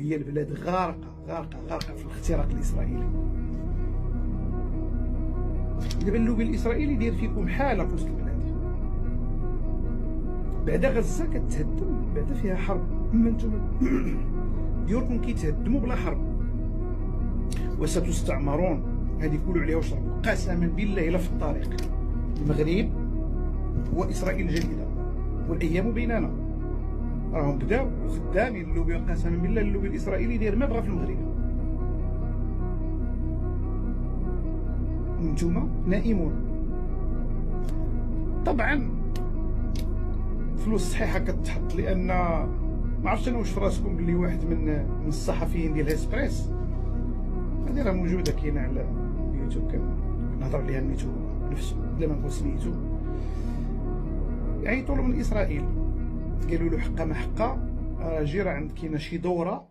هي البلاد غارقه في الاختراق الاسرائيلي. دابا اللوبي الاسرائيلي داير فيكم حاله في وسط البلاد. بعد غزه كتهدم، بعد فيها حرب، اما نتوما ديوركم كيتهدموا بلا حرب. وستستعمرون، هذه كلوا عليها وشربوا قسما بالله الا في الطريق. المغرب واسرائيل الجديده والايام بيننا راهم بداو خدامين. اللوبي قسما بالله اللوبي الاسرائيلي داير ما بغا في المغرب. نتوما نائمون. طبعا فلوس صحيحه كتحط، لان ما عرفتش انا واش في راسكم باللي واحد من الصحفيين ديال اسبريس هذه راه موجوده كاينه على اليوتيوب، كنهضر عليها سميتو نفسه بلا ما نقول سميتو، عيطوا له من اسرائيل قالوا له حقا ما حقا، راه جي راه عندك كاينه شي دوره